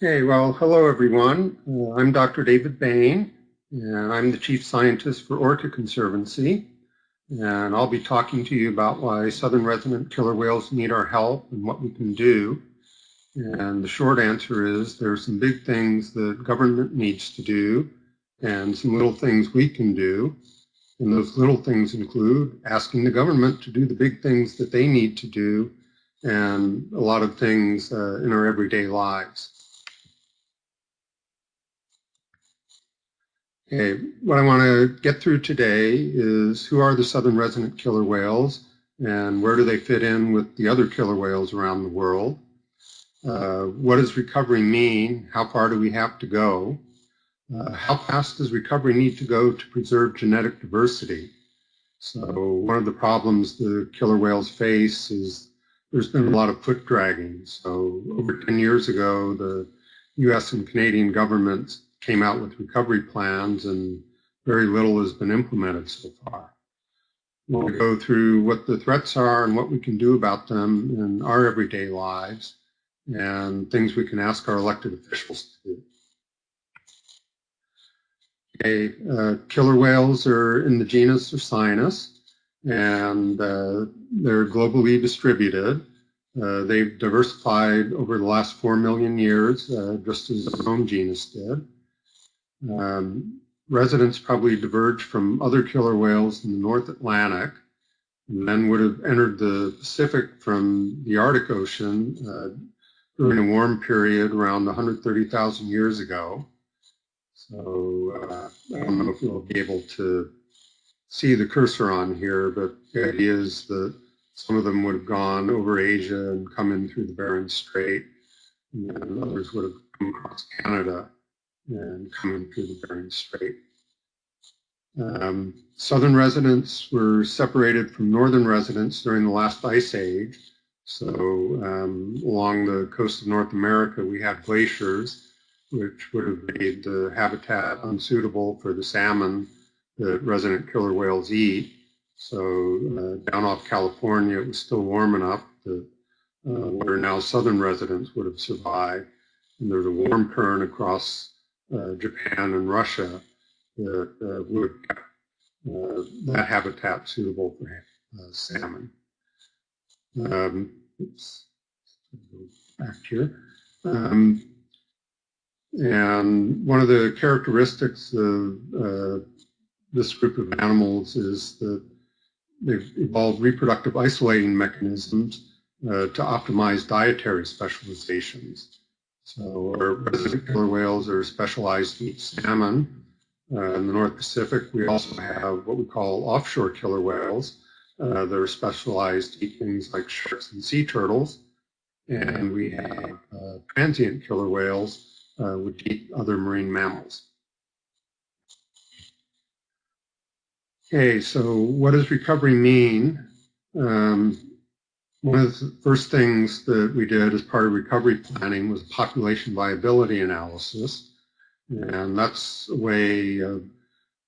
Okay, well, hello everyone. I'm Dr. David Bain, and I'm the Chief Scientist for Orca Conservancy. And I'll be talking to you about why southern resident killer whales need our help and what we can do. And the short answer is there's some big things that government needs to do and some little things we can do. And those little things include asking the government to do the big things that they need to do and a lot of things in our everyday lives. Okay, what I want to get through today is who are the southern resident killer whales and where do they fit in with the other killer whales around the world? What does recovery mean? How far do we have to go? How fast does recovery need to go to preserve genetic diversity? So one of the problems the killer whales face is there's been a lot of foot dragging. So over 10 years ago, the US and Canadian governments came out with recovery plans and very little has been implemented so far. We'll go through what the threats are and what we can do about them in our everyday lives and things we can ask our elected officials to do. Okay, killer whales are in the genus Ursinus, and they're globally distributed. They've diversified over the last 4 million years, just as our own genus did. Residents probably diverged from other killer whales in the North Atlantic and then would have entered the Pacific from the Arctic Ocean during a warm period around 130,000 years ago. So I don't know if you'll be able to see the cursor on here, but the idea is that some of them would have gone over Asia and come in through the Bering Strait, and others would have come across Canada and come in through the Bering Strait. Southern residents were separated from northern residents during the last ice age. So along the coast of North America, we had glaciers, which would have made the habitat unsuitable for the salmon that resident killer whales eat. So down off California, it was still warm enough that where now southern residents would have survived. And there's a warm current across Japan and Russia that would have that habitat suitable for salmon. Oops, back here. And one of the characteristics of this group of animals is that they've evolved reproductive isolating mechanisms to optimize dietary specializations. So our resident killer whales are specialized to eat salmon. In the North Pacific, we also have what we call offshore killer whales that are specialized to eat things like sharks and sea turtles. And we have transient killer whales which eat other marine mammals. Okay, so what does recovery mean? One of the first things that we did as part of recovery planning was population viability analysis. And that's a way of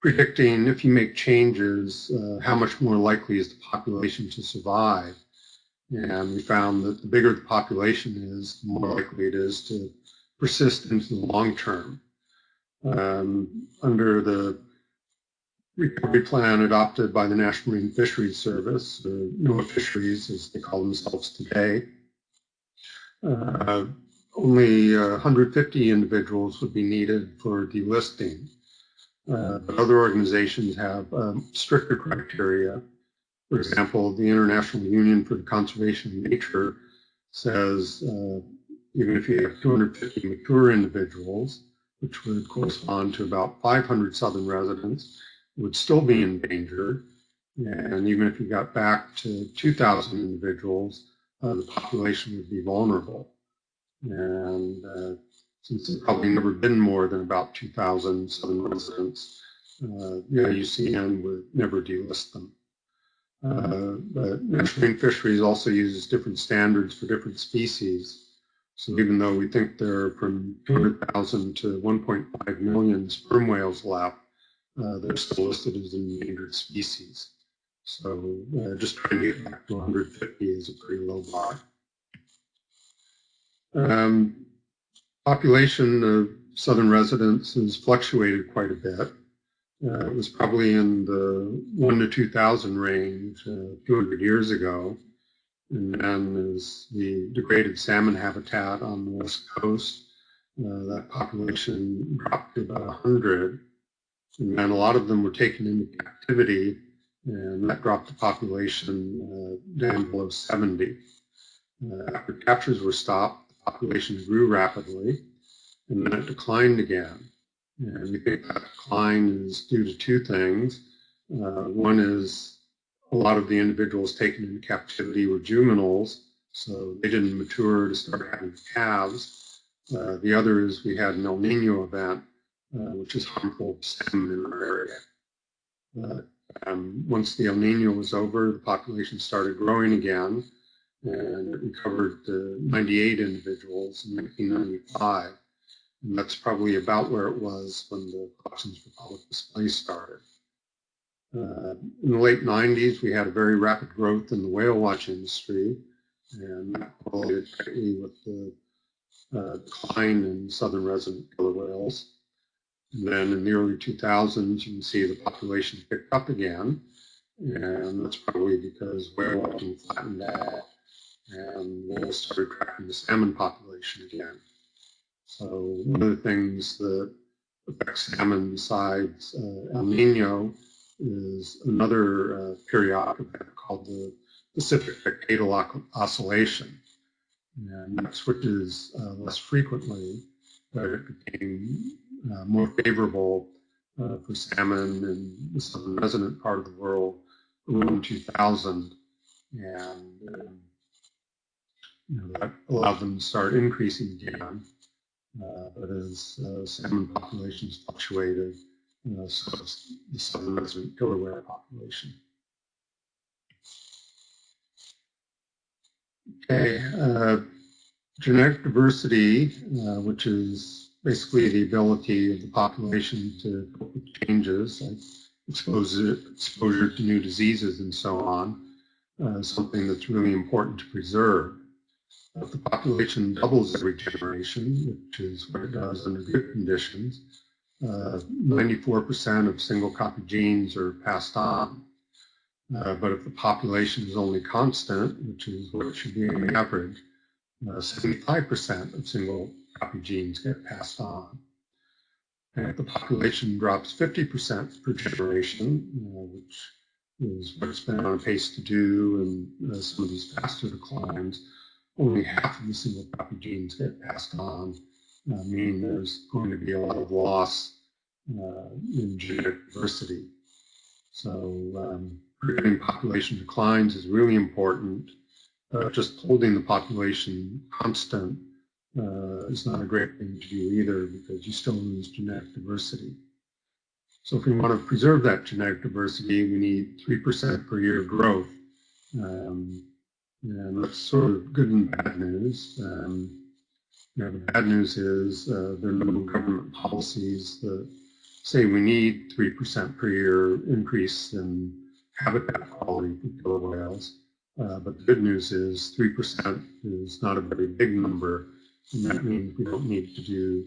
predicting if you make changes, how much more likely is the population to survive. And we found that the bigger the population is, the more likely it is to persist into the long term. Under the recovery plan adopted by the National Marine Fisheries Service, or NOAA Fisheries as they call themselves today, only 150 individuals would be needed for delisting. But other organizations have stricter criteria. For example, the International Union for the Conservation of Nature says even if you have 250 mature individuals, which would correspond to about 500 southern residents, would still be endangered. And even if you got back to 2,000 individuals, the population would be vulnerable. And since there's probably never been more than about 2,000 southern residents, the IUCN would never delist them. But National Marine Fisheries also uses different standards for different species. So even though we think there are from 200,000 to 1.5 million sperm whales left, they're still listed as endangered species. So just trying to get back to 150 is a pretty low bar. Population of southern residents has fluctuated quite a bit. It was probably in the 1 to 2,000 range 200 years ago. And then as the degraded salmon habitat on the west coast, that population dropped to about 100. And then a lot of them were taken into captivity, and that dropped the population down below 70. After captures were stopped, the population grew rapidly, and then it declined again. And we think that decline is due to two things. One is a lot of the individuals taken into captivity were juveniles, so they didn't mature to start having calves. The other is we had an El Nino event, which is harmful to salmon in our area. Once the El Nino was over, the population started growing again, and it recovered to 98 individuals in 1995. And that's probably about where it was when the Auctions for Public Display started. In the late 90s, we had a very rapid growth in the whale watch industry, and that correlated tightly with the decline in southern resident killer whales. And then in the early 2000s, you can see the population picked up again, and that's probably because whale watching flattened out, and whales started tracking the salmon population again. So one of the things that affects salmon besides El Nino is another periodic event called the Pacific Decadal Oscillation. And that switches less frequently, but it became more favorable for salmon in the southern resident part of the world around 2000. And that allowed them to start increasing again. But as salmon populations fluctuated, so does the southern resident killer whale population. Okay, genetic diversity, which is basically the ability of the population to cope with changes, like exposure to new diseases and so on, is something that's really important to preserve. If the population doubles every generation, which is what it does under good conditions, 94% of single copy genes are passed on. But if the population is only constant, which is what it should be on average, 75% of single copy genes get passed on. And if the population drops 50% per generation, which is what it's been on pace to do in some of these faster declines, only half of the single copy genes get passed on, meaning there's going to be a lot of loss in genetic diversity. So preventing population declines is really important. Just holding the population constant is not a great thing to do either, because you still lose genetic diversity. So if we want to preserve that genetic diversity, we need 3% per year growth. And that's sort of good and bad news. The bad news is there are no government policies that say we need 3% per year increase in habitat quality for killer whales. But the good news is 3% is not a very big number, and that means we don't need to do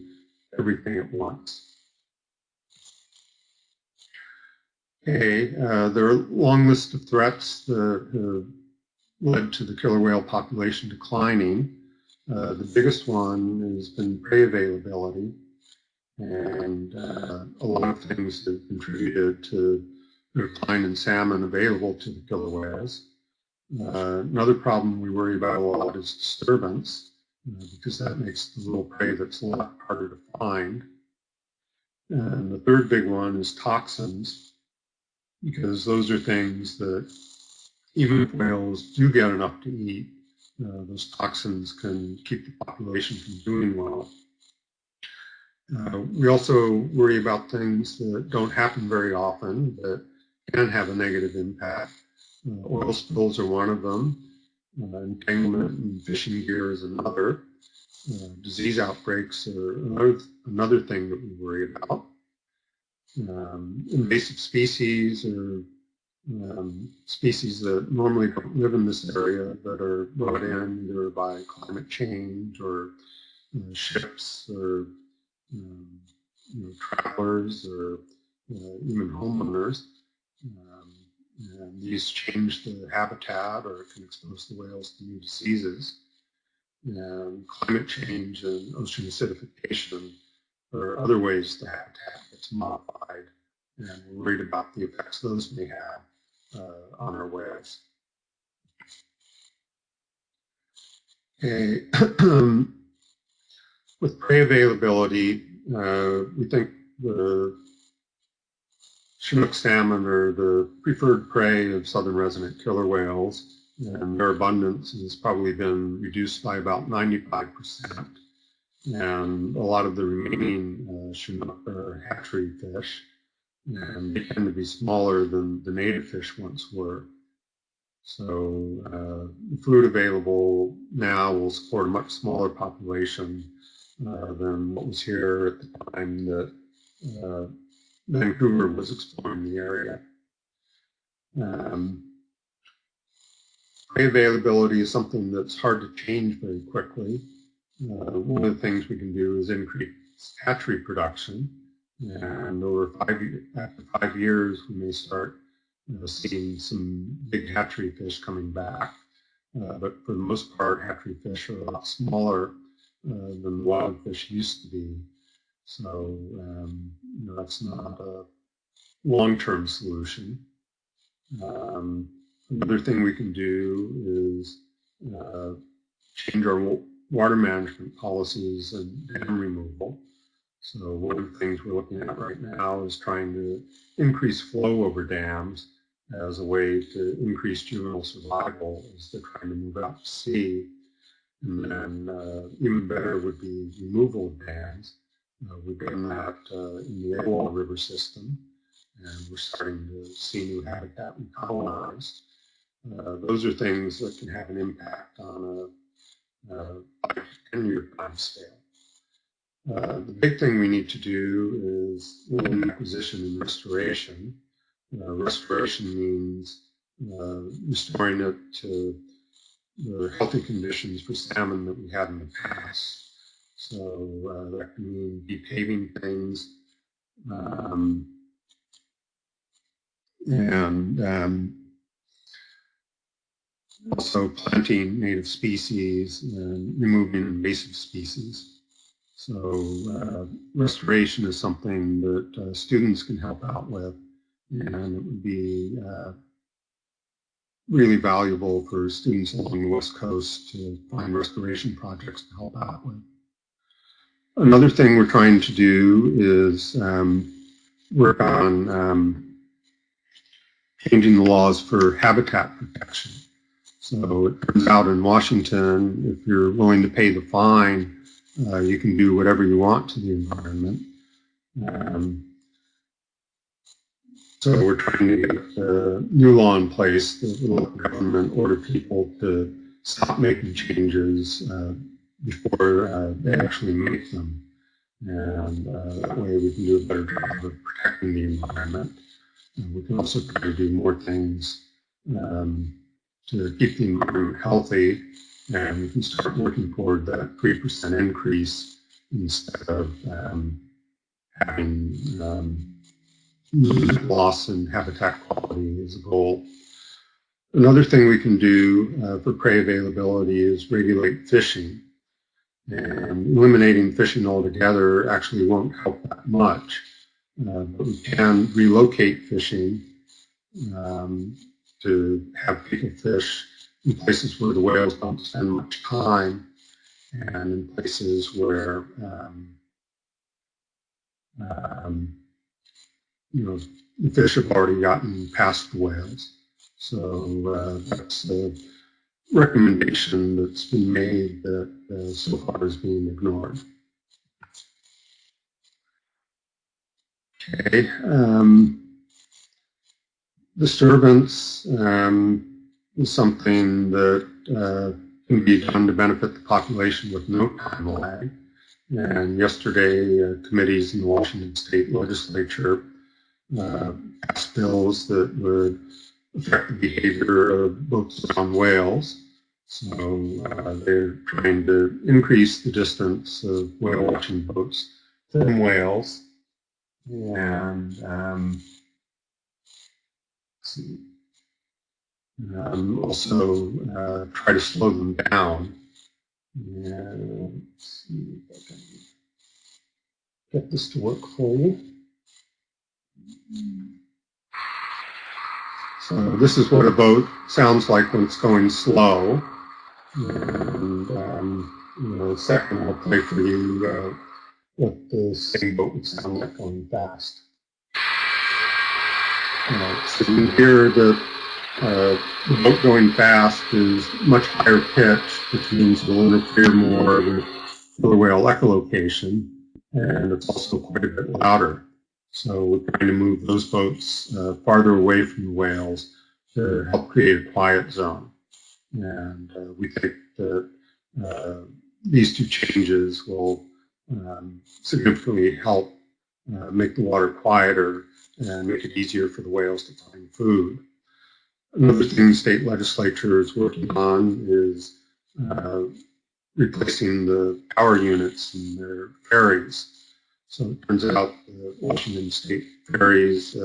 everything at once. Okay, there are a long list of threats that have led to the killer whale population declining. The biggest one has been prey availability, and a lot of things have contributed to the decline in salmon available to the killer whales. Another problem we worry about a lot is disturbance, because that makes the little prey that's a lot harder to find. And the third big one is toxins, because those are things that even if whales do get enough to eat, those toxins can keep the population from doing well. We also worry about things that don't happen very often that can have a negative impact. Oil spills are one of them. Entanglement in fishing gear is another. Disease outbreaks are another thing that we worry about. Invasive species are species that normally don't live in this area that are brought in either by climate change or ships or travelers or even homeowners. And these change the habitat or can expose the whales to new diseases. And climate change and ocean acidification are other ways the habitat gets modified, and we're worried about the effects those may have on our whales. Okay. With prey availability, we think the Chinook salmon are the preferred prey of southern resident killer whales, and their abundance has probably been reduced by about 95%. And a lot of the remaining Chinook are hatchery fish, and they tend to be smaller than the native fish once were. So the food available now will support a much smaller population than what was here at the time that Vancouver was exploring the area. Prey availability is something that's hard to change very quickly. One of the things we can do is increase hatchery production, and after 5 years, we may start seeing some big hatchery fish coming back. But for the most part, hatchery fish are a lot smaller than wild fish used to be. So that's not a long-term solution. Another thing we can do is change our water management policies and dam removal. So one of the things we're looking at right now is trying to increase flow over dams as a way to increase juvenile survival as they're trying to move out to sea. And then even better would be removal of dams. We've done that in the Etowah River system, and we're starting to see new habitat recolonized. Those are things that can have an impact on a 5 to 10-year time scale. The big thing we need to do is land acquisition and restoration. Restoration means restoring it to the healthy conditions for salmon that we had in the past. So that can mean depaving things and also planting native species and removing invasive species. So restoration is something that students can help out with, and it would be really valuable for students along the West Coast to find restoration projects to help out with. Another thing we're trying to do is work on changing the laws for habitat protection. So it turns out in Washington, if you're willing to pay the fine, you can do whatever you want to the environment. So we're trying to get a new law in place that will let the government order people to stop making changes before they actually make them. And that way we can do a better job of protecting the environment. And we can also try to do more things to keep the environment healthy, and we can start working toward that 3% increase instead of having loss in habitat quality as a goal. Another thing we can do for prey availability is regulate fishing. And eliminating fishing altogether actually won't help that much, but we can relocate fishing to have people fish in places where the whales don't spend much time, and in places where the fish have already gotten past the whales. So that's a recommendation that's been made that so far is being ignored. Okay. Disturbance is something that can be done to benefit the population with no time lag. And yesterday, committees in the Washington State Legislature passed bills that would affect the behavior of boats on whales. So they're trying to increase the distance of whale watching boats from whales, and also try to slow them down. And let's see if I can get this to work for you. So this is what a boat sounds like when it's going slow. And in a second, I'll play for you what the same boat would sound like going fast. So you can hear the boat going fast is much higher pitch, which means it will interfere more with killer whale echolocation, and it's also quite a bit louder. So we're trying to move those boats farther away from the whales to help create a quiet zone. And we think that these two changes will significantly help make the water quieter and make it easier for the whales to find food. Another thing the state legislature is working on is replacing the power units in their ferries. So it turns out the Washington State ferries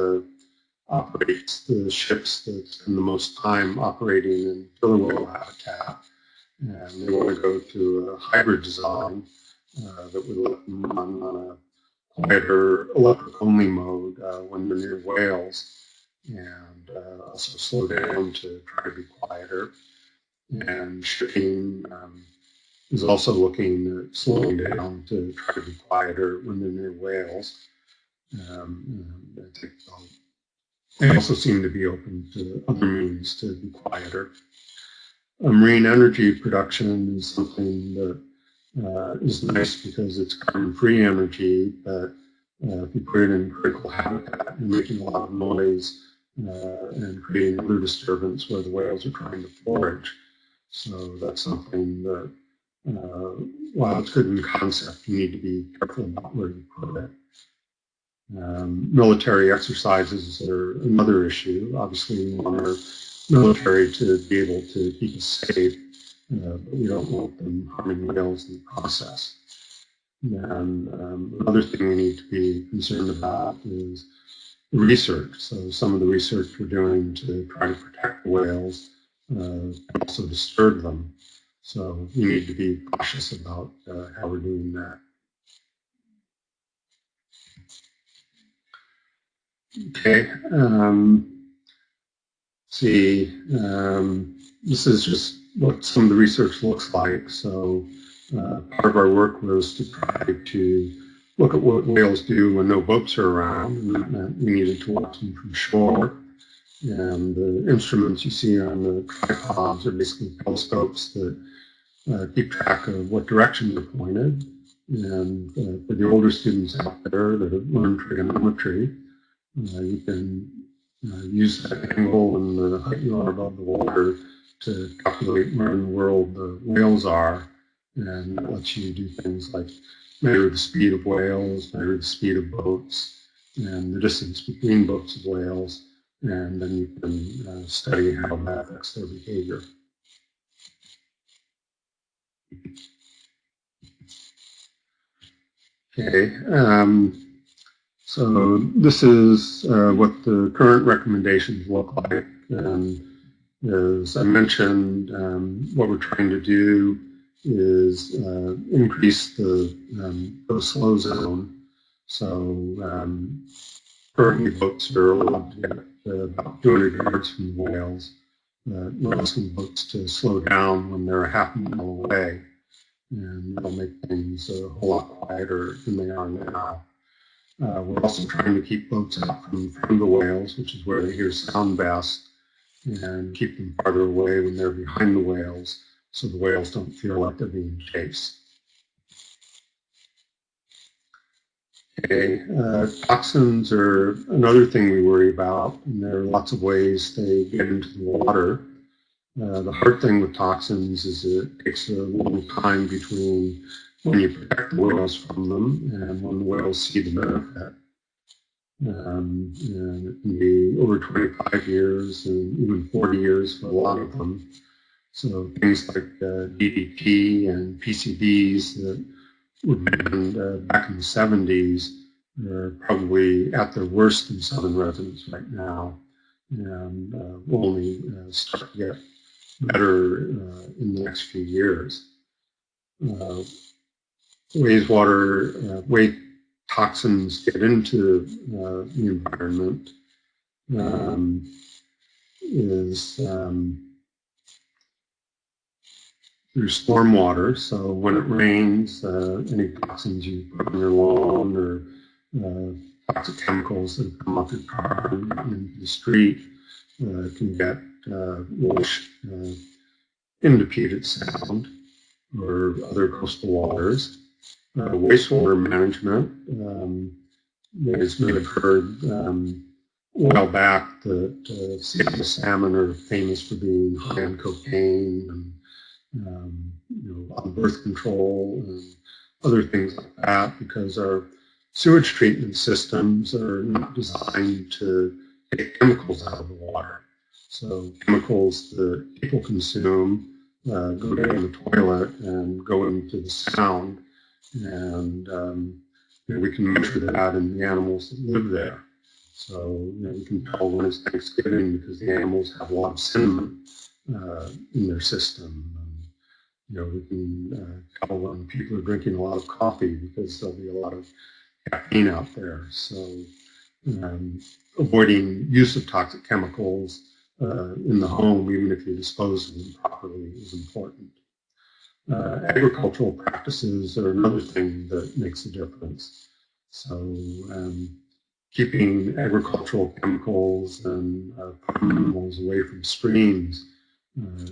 operates the ships that spend the most time operating in killer whale habitat. And they want to go to a hybrid design that would let them run on a quieter electric-only mode when they're near whales, and also slow down to try to be quieter. And shipping is also looking at slowing down to try to be quieter when they're near whales. I think they also seem to be open to other means to be quieter. Marine energy production is something that is nice because it's carbon-free energy, but if you put it in critical habitat, you're making a lot of noise and creating other disturbance where the whales are trying to forage. So that's something that, while it's good in concept, you need to be careful about where you put it. Military exercises are another issue. Obviously, we want our military to be able to keep us safe, but we don't want them harming whales in the process. And another thing we need to be concerned about is research. So some of the research we're doing to try to protect the whales can also disturb them. So we need to be cautious about how we're doing that. Okay. This is just what some of the research looks like. So part of our work was to try to look at what whales do when no boats are around, and that meant we needed to watch them from shore. And the instruments you see on the tripods are basically telescopes that keep track of what direction they're pointed. And for the older students out there that have learned trigonometry, you can use that angle and the height you are above the water to calculate where in the world the whales are, and that lets you do things like measure the speed of whales, measure the speed of boats, and the distance between boats of whales, and then you can study how that affects their behavior. Okay. So this is what the current recommendations look like. And as I mentioned, what we're trying to do is increase the slow zone. So currently boats are allowed to get about 200 yards from the whales. We're asking boats to slow down when they're a half mile away, and that'll make things a whole lot quieter than they are now. We're also trying to keep boats out from the whales, which is where they hear sound best, and keep them farther away when they're behind the whales, so the whales don't feel like they're being chased. Okay, toxins are another thing we worry about, and there are lots of ways they get into the water. The hard thing with toxins is it takes a long time between when you protect the whales from them and when the whales see the benefit. And it can be over 25 years and even 40 years for a lot of them. So things like DDT and PCBs that were banned back in the 70s are probably at their worst in southern residents right now, and will only start to get better in the next few years. Waste toxins get into the environment is through stormwater. So when it rains, any toxins you put on your lawn or toxic chemicals that come off your car and into the street can get washed into Puget Sound or other coastal waters. Wastewater management. You guys may have heard a while back that Seattle salmon are famous for being high on cocaine and on birth control and other things like that, because our sewage treatment systems are not designed to take chemicals out of the water. So chemicals that people consume go down the toilet and go into the sound, and we can measure that in the animals that live there. So we can tell when it's Thanksgiving because the animals have a lot of cinnamon in their system. We can tell when people are drinking a lot of coffee because there'll be a lot of caffeine out there. So avoiding use of toxic chemicals in the home, even if you dispose of them properly, is important. Agricultural practices are another thing that makes a difference. So keeping agricultural chemicals and farm animals away from streams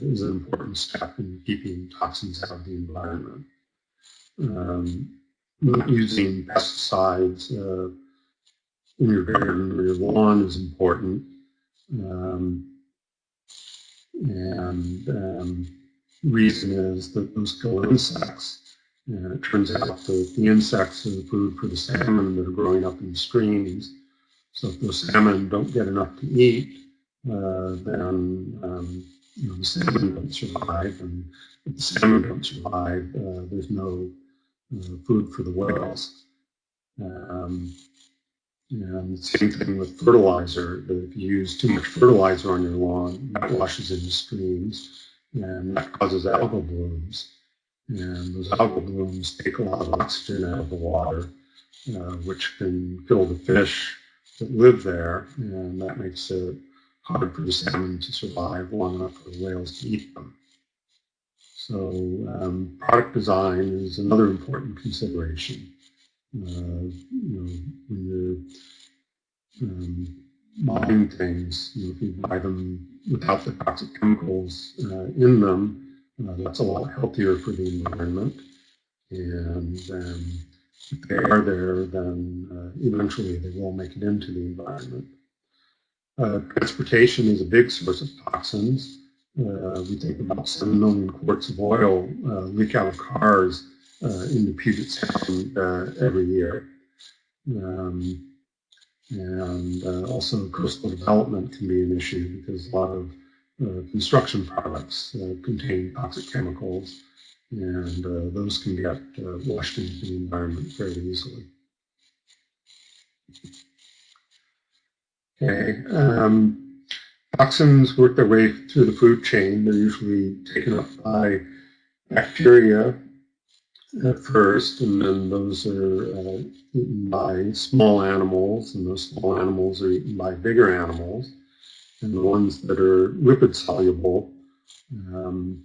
is an important step in keeping toxins out of the environment. Not using pesticides in your garden or your lawn is important. Reason is that those kill insects. And it turns out that the insects are the food for the salmon that are growing up in the streams. So if those salmon don't get enough to eat, then the salmon don't survive. And if the salmon don't survive, there's no food for the whales. And same thing with fertilizer. If you use too much fertilizer on your lawn, that washes into streams, and that causes algal blooms. And those algal blooms take a lot of oxygen out of the water, which can kill the fish that live there, and that makes it hard for the salmon to survive long enough for the whales to eat them. So product design is another important consideration. When you're buying things, if you buy them without the toxic chemicals in them, that's a lot healthier for the environment. And if they are there, then eventually they will make it into the environment. Transportation is a big source of toxins. We think about 7 million quarts of oil leak out of cars into Puget Sound every year. Also coastal development can be an issue because a lot of construction products contain toxic chemicals, and those can get washed into the environment fairly easily. Okay. Toxins work their way through the food chain. They're usually taken up by bacteria at first, and then those are eaten by small animals, and those small animals are eaten by bigger animals. And the ones that are lipid soluble can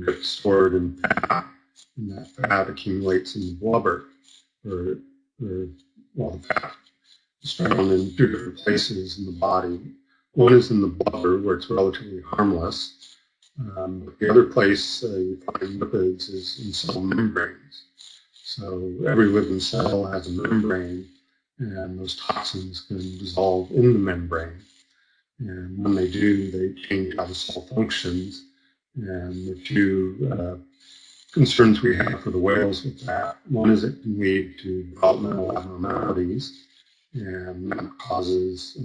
get stored in fat, and that fat accumulates in the blubber, or the fat is found in 2 different places in the body. One is in the blubber, where it's relatively harmless. The other place you find lipids is in cell membranes. So every living cell has a membrane, and those toxins can dissolve in the membrane. And when they do, they change how the cell functions. And the 2 concerns we have for the whales with that, one is it can lead to developmental abnormalities, and that causes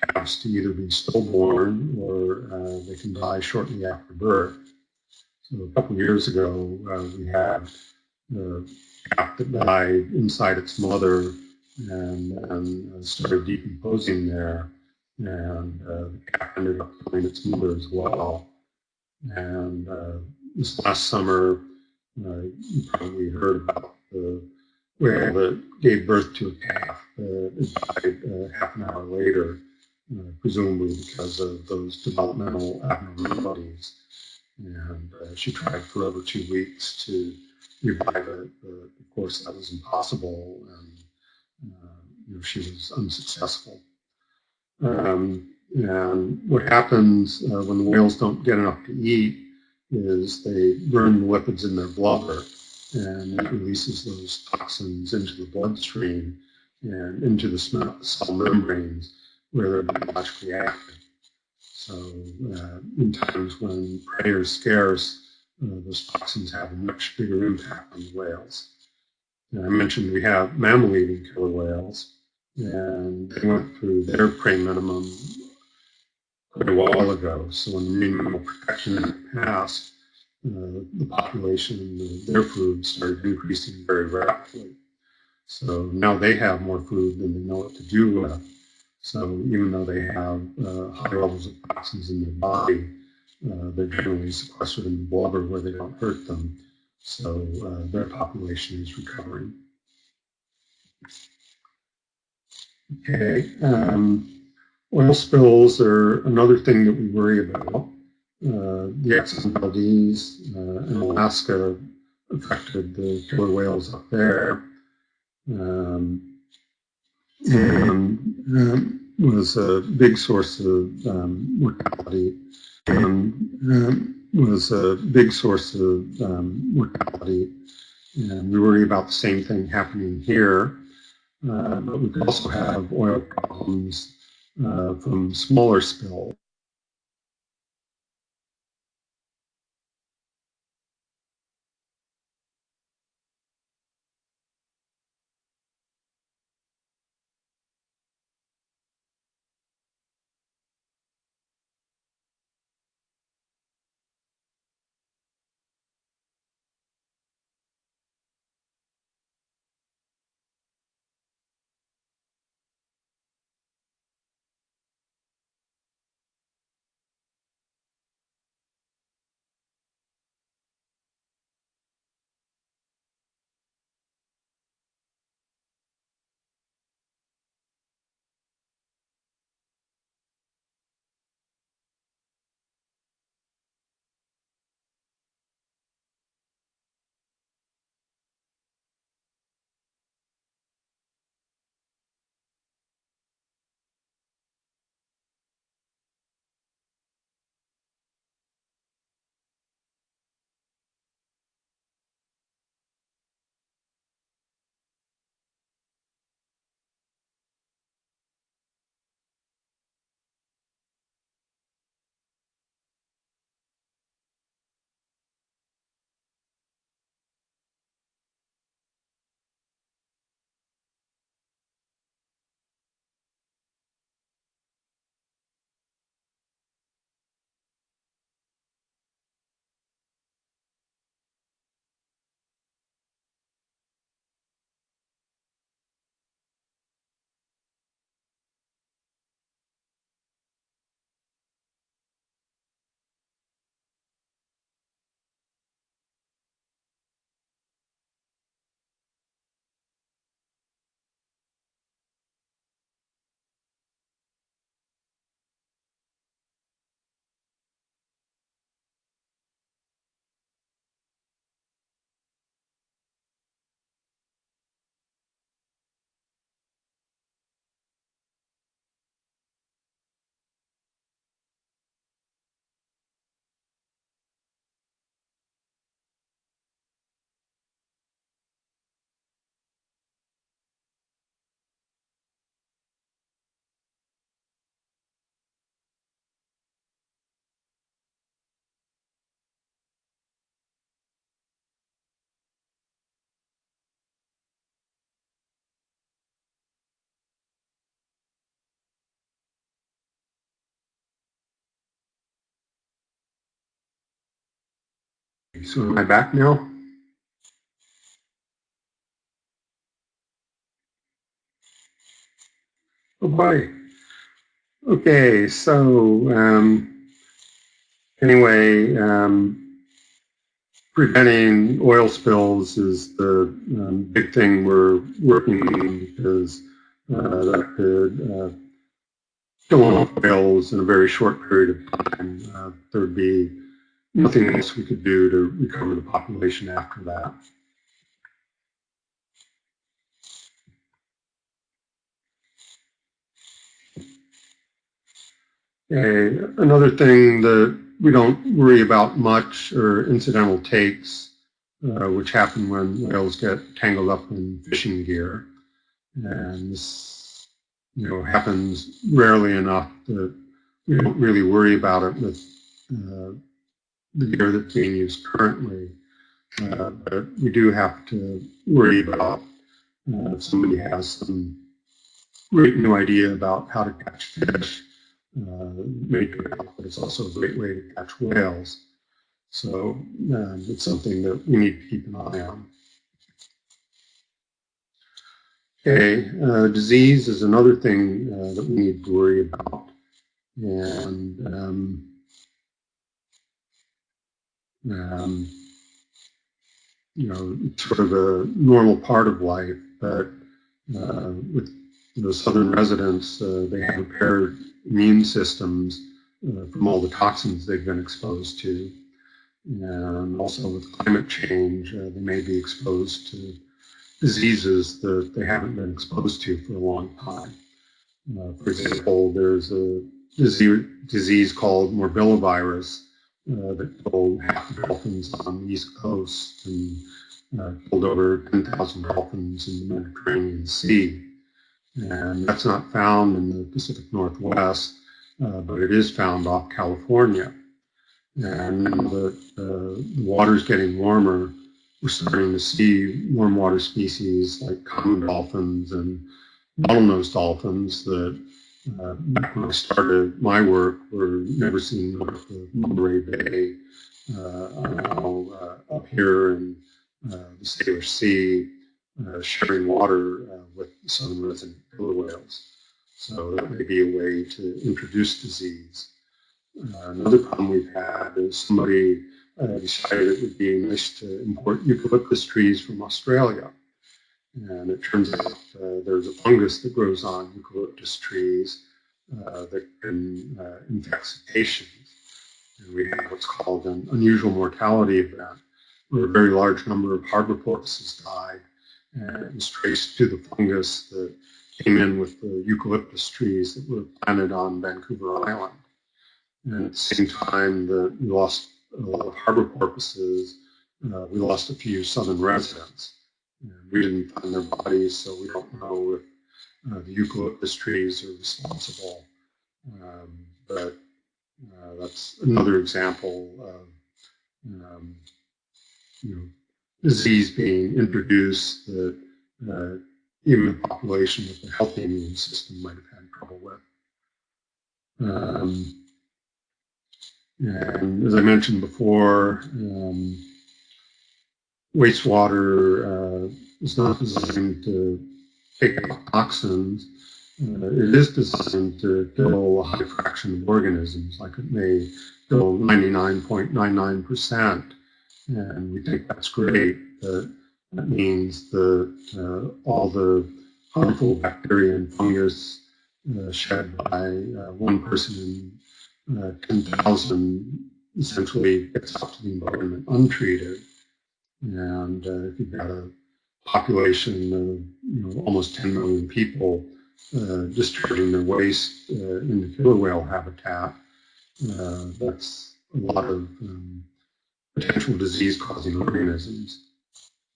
calves to either be stillborn or they can die shortly after birth. So a couple of years ago, we had a calf that died inside its mother and started decomposing there. And the calf ended up killing its mother as well. And this last summer, you probably heard about the whale that gave birth to a calf that died half an hour later, presumably because of those developmental abnormalities. And she tried for over 2 weeks to revive it, but of course that was impossible, and she was unsuccessful. And what happens when the whales don't get enough to eat is they burn the lipids in their blubber, and that releases those toxins into the bloodstream and into the cell membranes where they're biologically active. So in times when prey is scarce, those toxins have a much bigger impact on the whales. And I mentioned we have mammal-eating killer whales, and they went through their prey minimum quite a while ago. So when Marine Mammal Protection Act passed, the population of their food started increasing very rapidly. So now they have more food than they know what to do with. So even though they have high levels of toxins in their body, they're generally sequestered in the blubber where they don't hurt them. So their population is recovering. Okay. Oil spills are another thing that we worry about. The XMLDs in Alaska affected the killer whales up there. And was a big source of mortality, and and we worry about the same thing happening here. But we could also have oil problems from smaller spills. So am I back now? Oh boy. Okay, so anyway, preventing oil spills is the big thing we're working on, because that could kill off whales in a very short period of time. There would be nothing else we could do to recover the population after that. Okay. Another thing that we don't worry about much are incidental takes, which happen when whales get tangled up in fishing gear. And this, happens rarely enough that we don't really worry about it with the gear that's being used currently. But we do have to worry about if somebody has some great new idea about how to catch fish. But it's also a great way to catch whales. So it's something that we need to keep an eye on. Okay, disease is another thing that we need to worry about. And it's sort of a normal part of life, but with southern residents, they have impaired immune systems from all the toxins they've been exposed to. And also with climate change, they may be exposed to diseases that they haven't been exposed to for a long time. For example, there's a disease called morbillivirus that killed half the dolphins on the East Coast and killed over 10,000 dolphins in the Mediterranean Sea. And that's not found in the Pacific Northwest, but it is found off California. And now that the water's getting warmer, we're starting to see warm water species like common dolphins and bottlenose dolphins that back when I started my work were never seen north of Monterey Bay, are now up here in the Salish Sea, sharing water with southern resident killer whales. So that may be a way to introduce disease. Another problem we've had is somebody decided it would be nice to import eucalyptus trees from Australia. And it turns out there's a fungus that grows on eucalyptus trees that can infect cetaceans. And we have what's called an unusual mortality event, where a very large number of harbor porpoises died. And it was traced to the fungus that came in with the eucalyptus trees that were planted on Vancouver Island. And at the same time that we lost a lot of harbor porpoises, we lost a few southern residents. And we didn't find their bodies, so we don't know if the eucalyptus trees are responsible. But that's another example of disease being introduced that even a population with a healthy immune system might have had trouble with. And as I mentioned before, wastewater is not designed to take out toxins. It is designed to kill a high fraction of organisms, like it may kill 99.99%. And we think that's great, but that means that all the harmful bacteria and fungus shed by one person in 10,000 essentially gets out to the environment untreated. And if you've got a population of almost 10 million people discharging their waste into killer whale habitat, that's a lot of potential disease-causing organisms.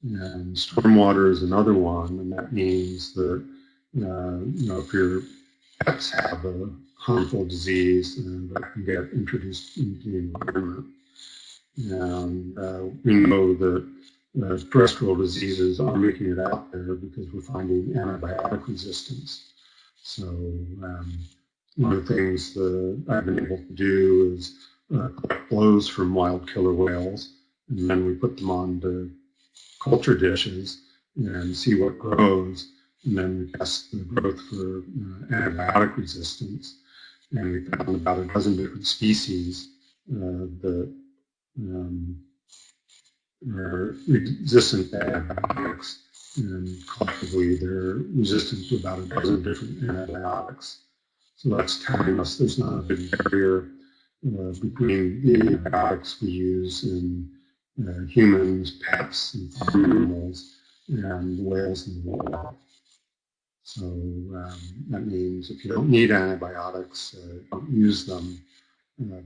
And stormwater is another one, and that means that if your pets have a harmful disease, that can get introduced into the environment. And we know that terrestrial diseases are making it out there because we're finding antibiotic resistance. So one of the things that I've been able to do is collect blows from wild killer whales and then we put them onto culture dishes and see what grows, and then we test the growth for antibiotic resistance. And we found about a dozen different species that are resistant to antibiotics, and collectively they're resistant to about a dozen different antibiotics. So that's telling us there's not a big barrier between the antibiotics we use in humans, pets, and farm animals, and whales in the wild. So that means if you don't need antibiotics, don't use them.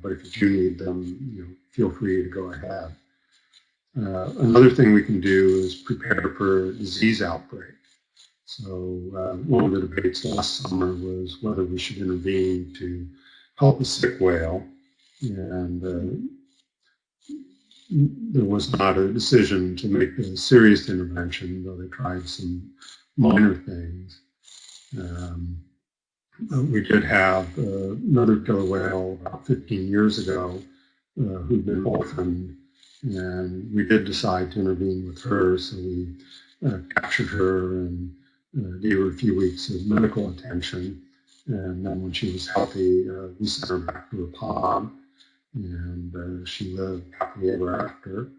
But if you do need them, feel free to go ahead. Another thing we can do is prepare for a disease outbreak. So one of the debates last summer was whether we should intervene to help a sick whale, and there was not a decision to make a serious intervention, though they tried some minor things. We did have another killer whale about 15 years ago who'd been orphaned, and we did decide to intervene with her. So we captured her and gave her a few weeks of medical attention. And then when she was healthy, we sent her back to her pod, and she lived happily ever after.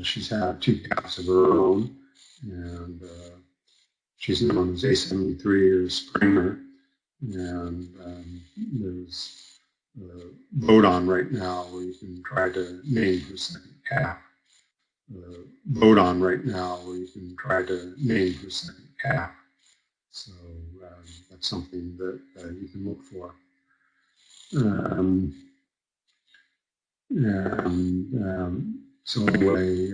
She's had 2 cats of her own, and she's known as A73 or Springer. And there's a vote on right now where you can try to name her second calf. Vote on right now where you can try to name her second calf. So that's something that you can look for. So anyway,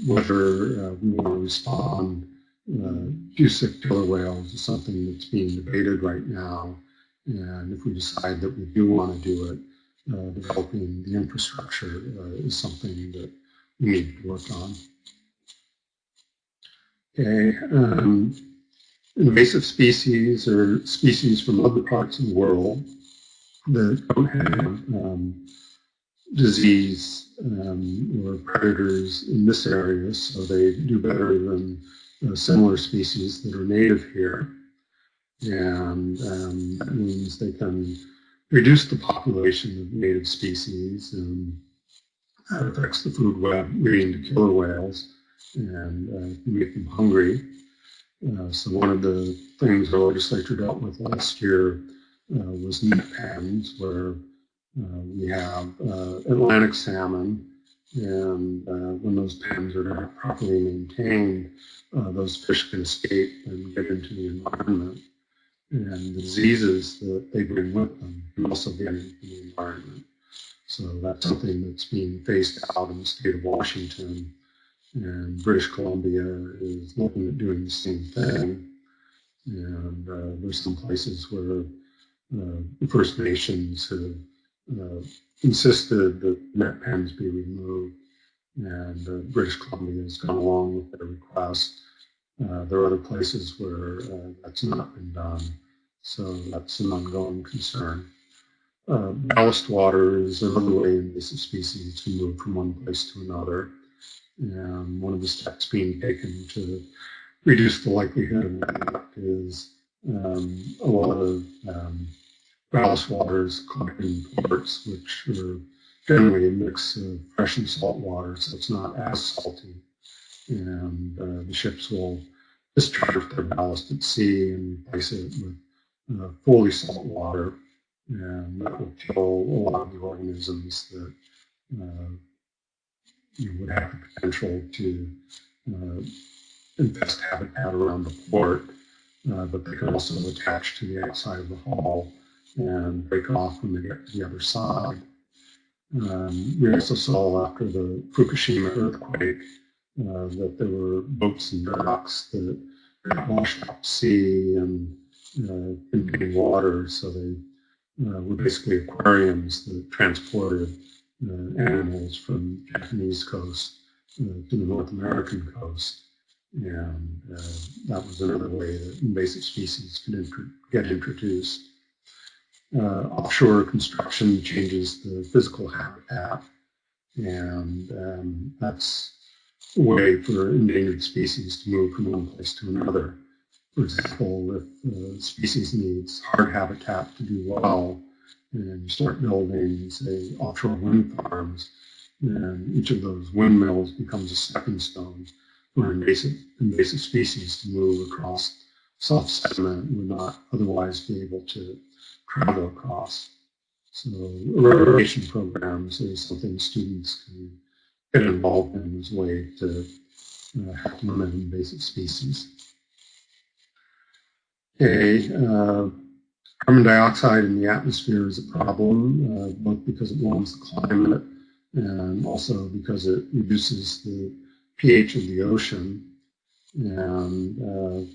whether we want to respond to sick killer whales is something that's being debated right now. And if we decide that we do want to do it, developing the infrastructure is something that we need to work on. Okay, invasive species are species from other parts of the world that don't have disease or predators in this area, so they do better than similar species that are native here. And that means they can reduce the population of native species, and that affects the food web leading to killer whales and make them hungry. So one of the things the legislature dealt with last year was net pens, where we have Atlantic salmon, and when those pens are not properly maintained, those fish can escape and get into the environment. And the diseases that they bring with them can also get into the environment. So that's something that's being phased out in the state of Washington, and British Columbia is looking at doing the same thing. And there's some places where the First Nations have insisted that net pens be removed, and British Columbia has gone along with their request. There are other places where that's not been done, so that's an ongoing concern. Ballast water is another way invasive species can move from one place to another, and one of the steps being taken to reduce the likelihood of that is a lot of ballast waters collected in ports, which are generally a mix of fresh and salt water, so it's not as salty. And the ships will discharge their ballast at sea and replace it with fully salt water, and that will kill a lot of the organisms that would have the potential to infest habitat around the port, but they can also attach to the outside of the hull and break off when they get to the other side. We also saw after the Fukushima earthquake that there were boats and docks that got washed out to sea and containing water, so they were basically aquariums that transported animals from the Japanese coast to the North American coast. And that was another way that invasive species can get introduced. Offshore construction changes the physical habitat. And that's a way for endangered species to move from one place to another. For example, if a species needs hard habitat to do well, and you start building, say, offshore wind farms, and each of those windmills becomes a stepping stone for invasive species to move across soft sediment and would not otherwise be able to travel across. So irrigation programs is something students can get involved in as a way to help limit invasive species. Okay, carbon dioxide in the atmosphere is a problem, both because it warms the climate and also because it reduces the pH of the ocean. And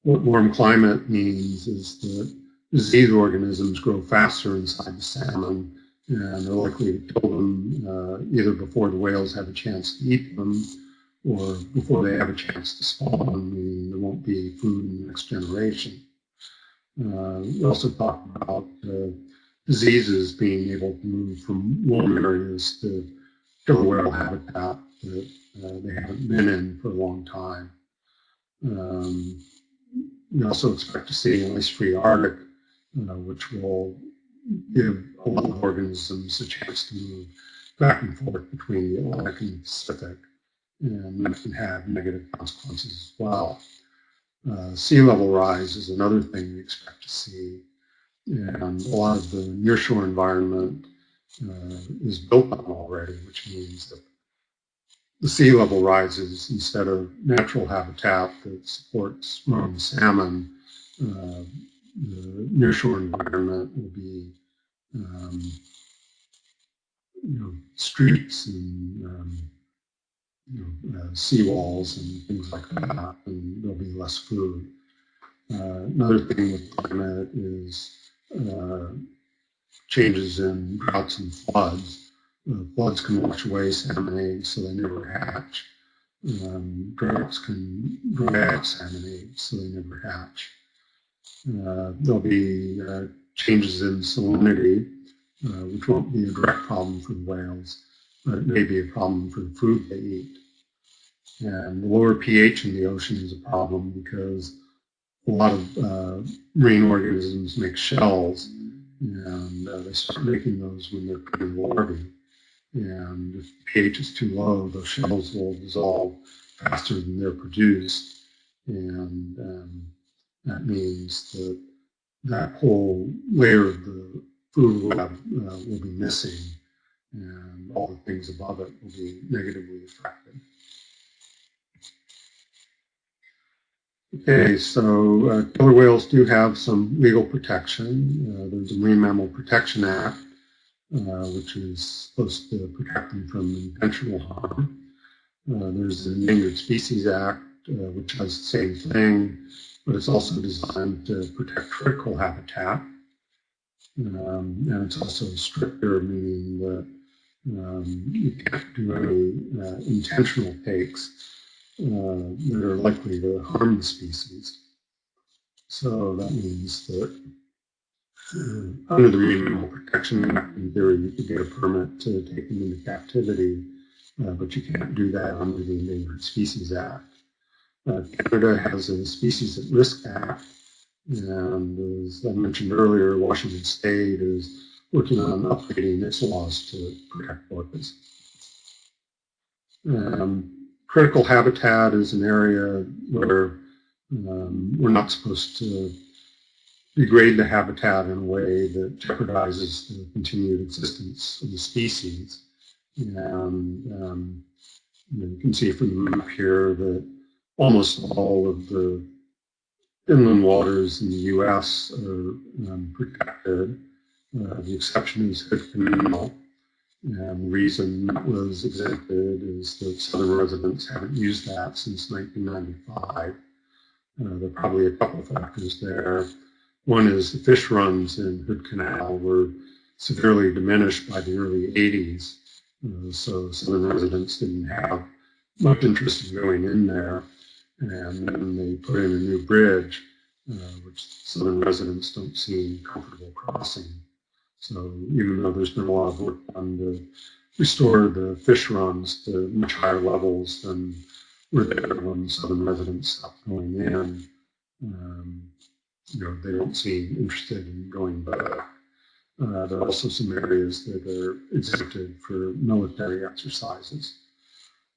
what warm climate means is that disease organisms grow faster inside the salmon and are likely to kill them either before the whales have a chance to eat them or before they have a chance to spawn, meaning there won't be food in the next generation. We also talk about diseases being able to move from warm areas to killer whale habitat that they haven't been in for a long time. We also expect to see an ice-free Arctic, which will give a lot of organisms a chance to move back and forth between the Atlantic and the Pacific, and that can have negative consequences as well. Sea level rise is another thing we expect to see, and a lot of the nearshore environment is built on already, which means that the sea level rises instead of natural habitat that supports marine salmon. The nearshore environment will be streets and seawalls and things like that, and there'll be less food. Another thing with climate is changes in droughts and floods. Floods can wash away salmon eggs, so they never hatch. Droughts can dry out salmon eggs, so they never hatch. There'll be changes in salinity, which won't be a direct problem for the whales, but it may be a problem for the food they eat. And the lower pH in the ocean is a problem because a lot of marine organisms make shells, and they start making those when they're putting larvae. And if the pH is too low, those shells will dissolve faster than they're produced, and that means that that whole layer of the food web will be missing, and all the things above it will be negatively affected. Okay, so killer whales do have some legal protection. There's a Marine Mammal Protection Act, which is supposed to protect them from intentional harm. There's the Endangered Species Act, which does the same thing, but it's also designed to protect critical habitat. And it's also stricter, meaning that you can't do any intentional takes that are likely to harm the species. So that means that under the Marine Mammal Protection Act, in theory, you could get a permit to take them into captivity, but you can't do that under the Endangered Species Act. Canada has a Species at Risk Act, and as I mentioned earlier, Washington State is working on updating its laws to protect orcas. Critical habitat is an area where we're not supposed to degrade the habitat in a way that jeopardizes the continued existence of the species. And you can see from the map here that almost all of the inland waters in the U.S. are protected. The exception is Hood Canal. And the reason that was exempted is that southern residents haven't used that since 1995. There are probably a couple of factors there. One is the fish runs in Hood Canal were severely diminished by the early 80s. So southern residents didn't have much interest in going in there. And then they put in a new bridge, which southern residents don't seem comfortable crossing. So even though there's been a lot of work done to restore the fish runs to much higher levels than were there when southern residents stopped going in. They don't seem interested in going back. There are also some areas that are exempted for military exercises.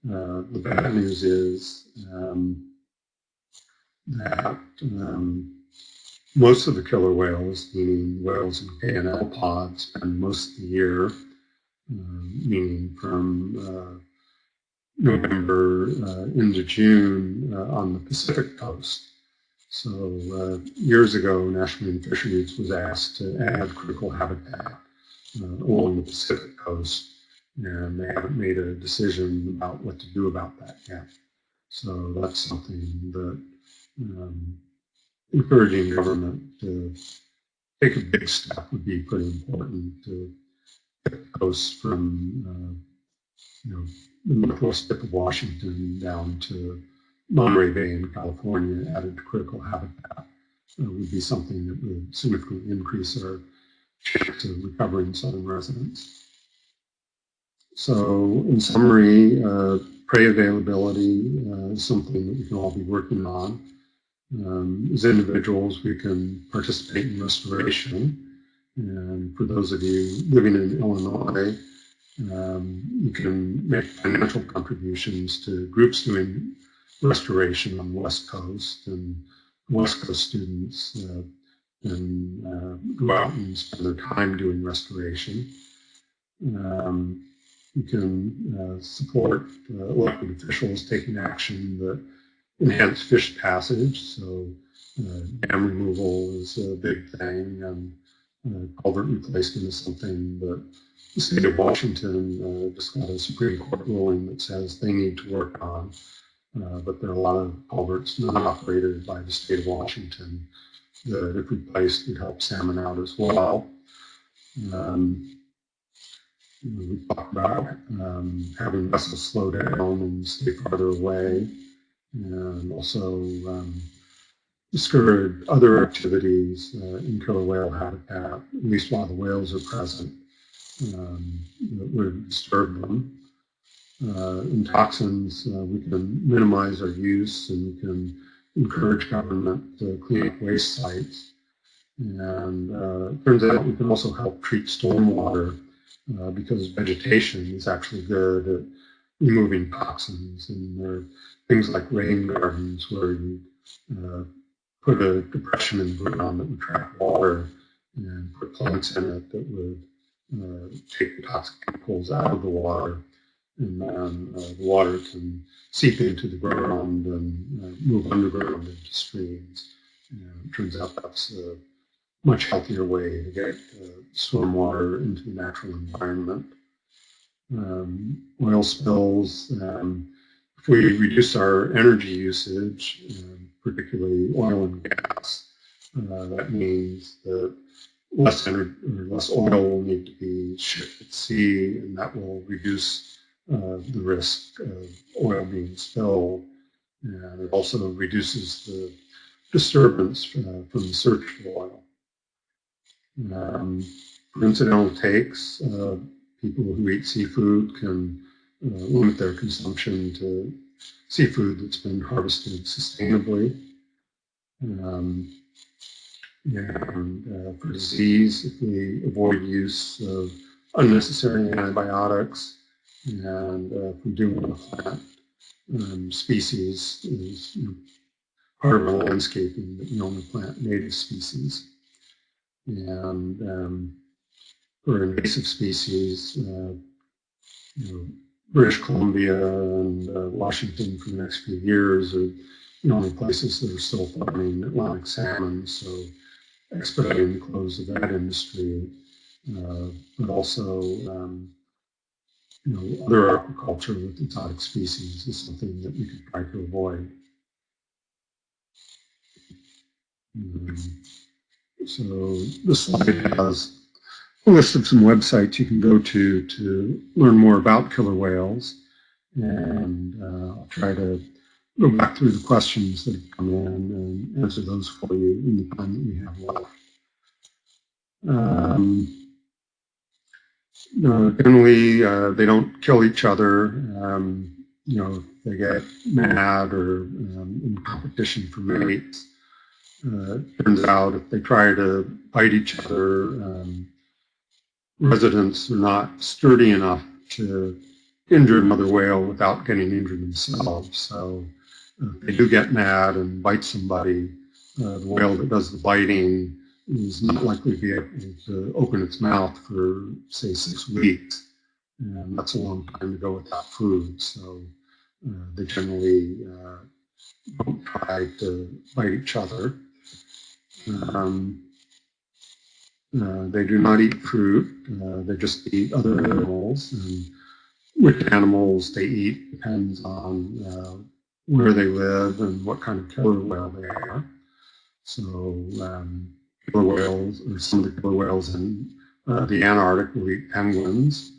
The bad news is that most of the killer whales, meaning whales in K&L pods, spend most of the year, meaning from November into June on the Pacific coast. So years ago, National Marine Fisheries was asked to add critical habitat along the Pacific coast, and they haven't made a decision about what to do about that yet. So that's something that encouraging government to take a big step would be pretty important to get the coast from the northwest tip of Washington down to Monterey Bay in California added to critical habitat. Would be something that would significantly increase our chance of recovering southern residents. So in summary, prey availability is something that we can all be working on. As individuals, we can participate in restoration. And for those of you living in Illinois, you can make financial contributions to groups doing restoration on the West Coast, and West Coast students can go out and spend their time doing restoration. You can support elected officials taking action that enhance fish passage. So dam removal is a big thing, and culvert replacement is something that the state of Washington just got a Supreme Court ruling that says they need to work on. But there are a lot of culverts not operated by the state of Washington that, if replaced, would help salmon out as well. We talked about having vessels slow down and stay farther away, and also discourage other activities in killer whale habitat, at least while the whales are present, that would disturb them. In toxins, we can minimize our use, and we can encourage government to clean up waste sites. And it turns out we can also help treat stormwater because vegetation is actually good at removing toxins. And there are things like rain gardens where you put a depression in the ground that would trap water and put plants in it that would take the toxic chemicals out of the water. And then the water can seep into the ground and move underground into streams. And it turns out that's a much healthier way to get stormwater into the natural environment. Oil spills, if we reduce our energy usage, particularly oil and gas, that means that less oil will need to be shipped at sea, and that will reduce the risk of oil being spilled. And it also reduces the disturbance from the search for oil. For incidental takes, people who eat seafood can limit their consumption to seafood that's been harvested sustainably. And for disease, if we avoid use of unnecessary antibiotics, and if we do want to plant species is part of our landscaping, that we only plant native species. And for invasive species, British Columbia and Washington for the next few years are the only places that are still farming Atlantic salmon, so expediting the close of that industry, but also other aquaculture with exotic species is something that we could try to avoid. So this slide has a list of some websites you can go to learn more about killer whales, and I'll try to go back through the questions that have come in and answer those for you in the time that we have left. Generally, they don't kill each other. If they get mad or in competition for mates. It turns out if they try to bite each other, residents are not sturdy enough to injure another whale without getting injured themselves. So if they do get mad and bite somebody, the whale that does the biting is not likely to be able to open its mouth for, say, 6 weeks. And that's a long time to go without food. So they generally don't try to bite each other. They do not eat fruit. They just eat other animals. And which animals they eat depends on where they live and what kind of killer whale they are. So killer whales, or some of the killer whales in the Antarctic will eat penguins.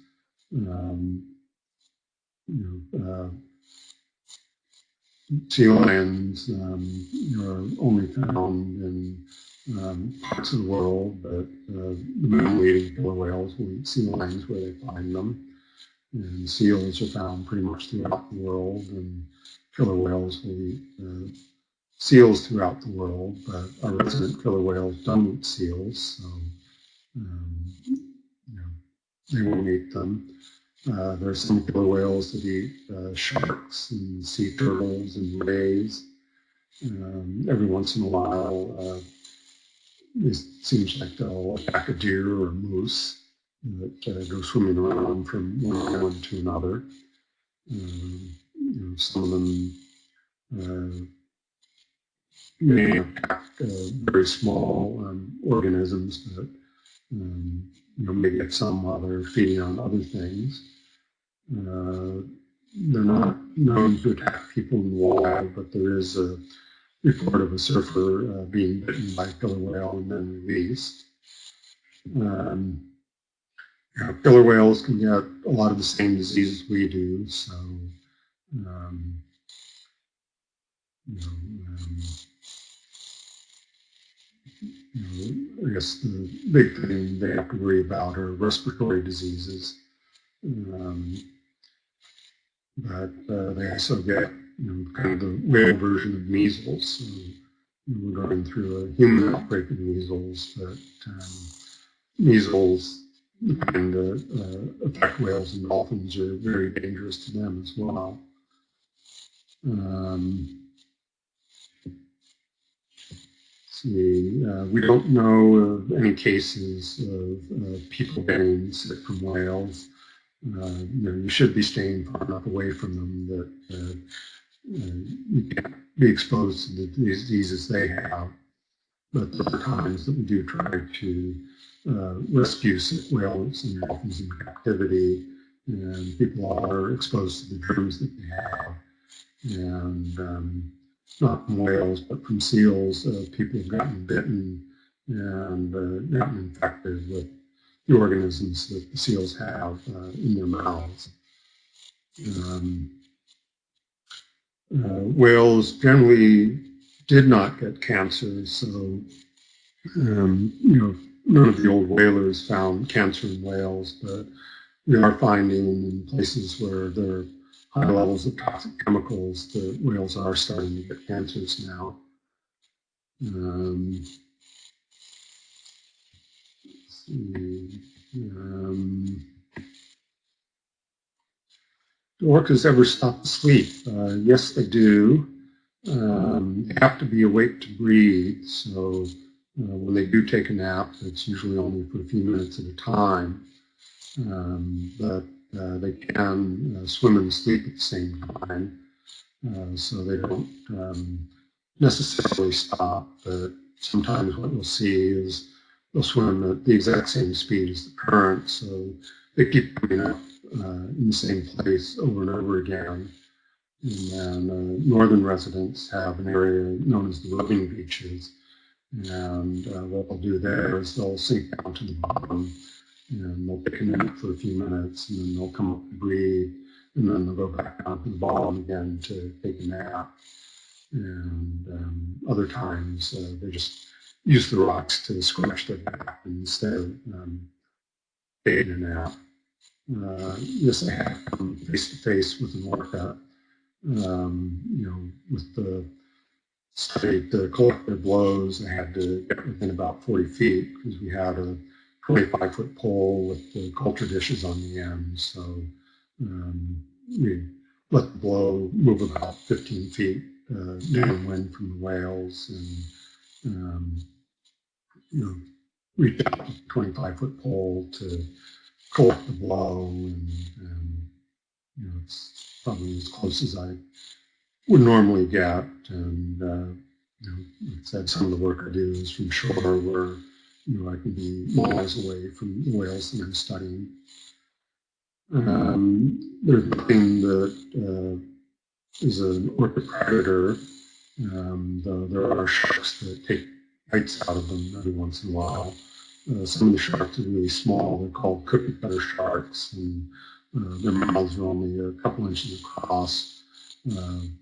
Sea lions are only found in parts of the world, but the mammal-eating killer whales will eat sea lions where they find them. And seals are found pretty much throughout the world, and killer whales will eat seals throughout the world, but our resident killer whales don't eat seals, so they won't eat them. There are some killer whales that eat sharks and sea turtles and rays. Every once in a while, it seems like they'll attack a deer or a moose that go swimming around from one island to another. Some of them may attack very small organisms, but may get some while they're feeding on other things. They're not known to attack people in the wild, but there is a report of a surfer being bitten by a killer whale and then released. Killer whales can get a lot of the same diseases we do, so I guess the big thing they have to worry about are respiratory diseases. But they also get kind of the whale version of measles. So we're going through a human outbreak of measles, but measles, the kind that affect whales and dolphins, are very dangerous to them as well. We don't know of any cases of people getting sick from whales. You should be staying far enough away from them that you can't be exposed to the diseases they have. But there are times that we do try to rescue sick whales and dolphins in captivity, and people are exposed to the germs that they have. And not from whales, but from seals, people have gotten bitten and gotten infected with the organisms that the seals have in their mouths. Whales generally did not get cancer, so none of the old whalers found cancer in whales, but we are finding in places where there are high levels of toxic chemicals that whales are starting to get cancers now. Let's see. Do orcas ever stop to sleep? Yes, they do. They have to be awake to breathe, so when they do take a nap, it's usually only for a few minutes at a time. But they can swim and sleep at the same time, so they don't necessarily stop. But sometimes what you'll see is they'll swim at the exact same speed as the current, so they keep coming up in the same place over and over again. And then northern residents have an area known as the rubbing beaches. And what they'll do there is they'll sink down to the bottom and they'll take a nap for a few minutes, and then they'll come up to breathe, and then they'll go back down to the bottom again to take a nap. And other times they just use the rocks to scratch their back instead of taking a nap. This I had come face to face with an orca, with the studied the collective blows. I had to get within about 40 feet because we had a 25-foot pole with the culture dishes on the end. So we let the blow move about 15 feet downwind from the whales, and reach out with the 25-foot pole to collect the blow, and it's probably as close as I would normally get. And like I said, some of the work I do is from shore, where I can be miles away from the whales that I'm studying. There's nothing that is an orca predator, though there are sharks that take bites out of them every once in a while. Some of the sharks are really small. They're called cookie cutter sharks, and their mouths are only a couple inches across,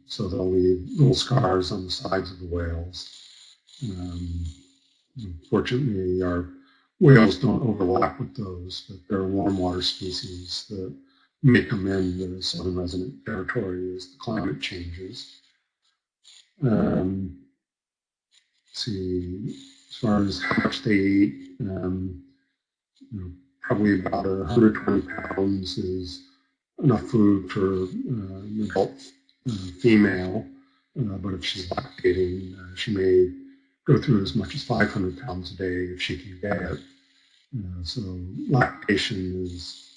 so they'll leave little scars on the sides of the whales. Fortunately, our whales don't overlap with those, but they're warm water species that may come in the southern resident territory as the climate changes. See, as far as how much they eat, probably about 120 pounds is enough food for an adult female, but if she's lactating, she may go through as much as 500 pounds a day if she can get it. So lactation is,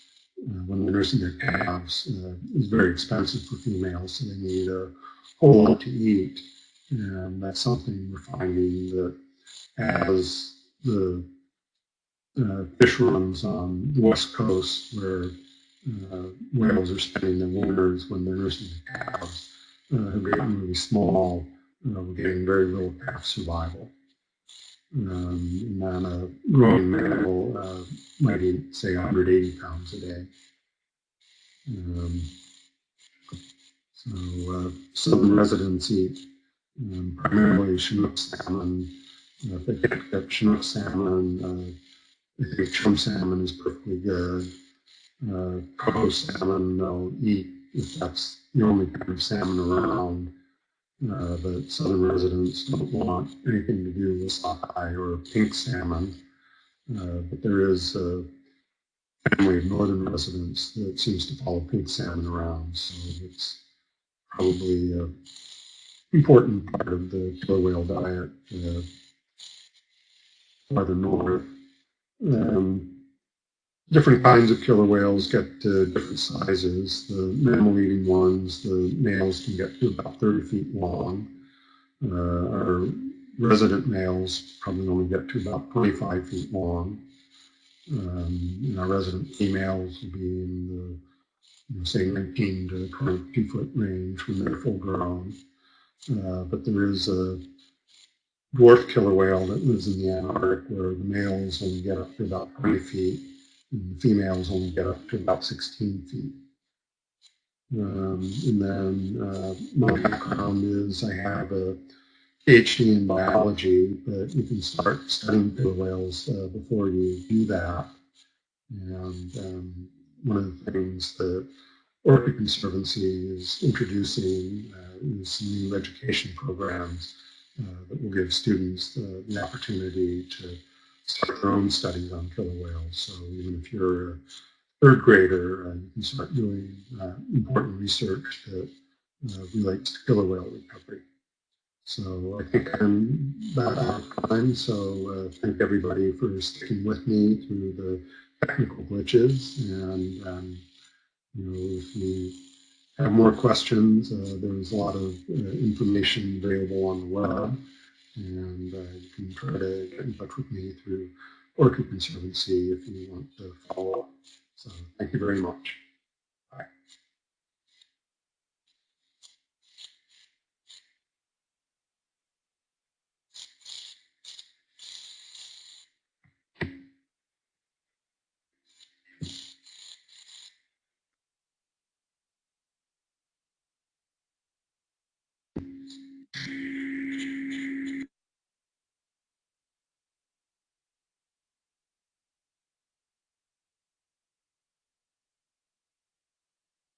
when they're nursing their calves, is very expensive for females, so they need a whole lot to eat. And that's something we're finding that as the fish runs on the West Coast, where whales are spending their winters when they're nursing the calves, have gotten really small. We're getting very little calf survival. And then a growing male might eat, say, 180 pounds a day. Southern residents eat primarily Chinook salmon. If they can't get Chinook salmon, I think chum salmon is perfectly good. Coho salmon they'll eat if that's the only kind of salmon around. But southern residents don't want anything to do with sockeye or pink salmon. But there is a family of northern residents that seems to follow pink salmon around. So it's probably an important part of the killer whale diet farther north. Different kinds of killer whales get to different sizes. The mammal-eating ones, the males can get to about 30 feet long. Our resident males probably only get to about 25 feet long. And our resident females will be in the, say, 19 to 22 foot range when they're full grown. But there is a dwarf killer whale that lives in the Antarctic where the males only get up to about 20 feet and the females only get up to about 16 feet. And then my background is I have a Ph.D. in biology, but you can start studying killer whales before you do that. And one of the things that Orchid Conservancy is introducing is some new education programs that will give students the opportunity to start their own studies on killer whales. So even if you're a third grader, you can start doing important research that relates to killer whale recovery. So I think I'm about out of time. So thank everybody for sticking with me through the technical glitches. And if you have more questions, there's a lot of information available on the web, and you can try to get in touch with me through Orchid Conservancy if you want to follow up. So thank you very much.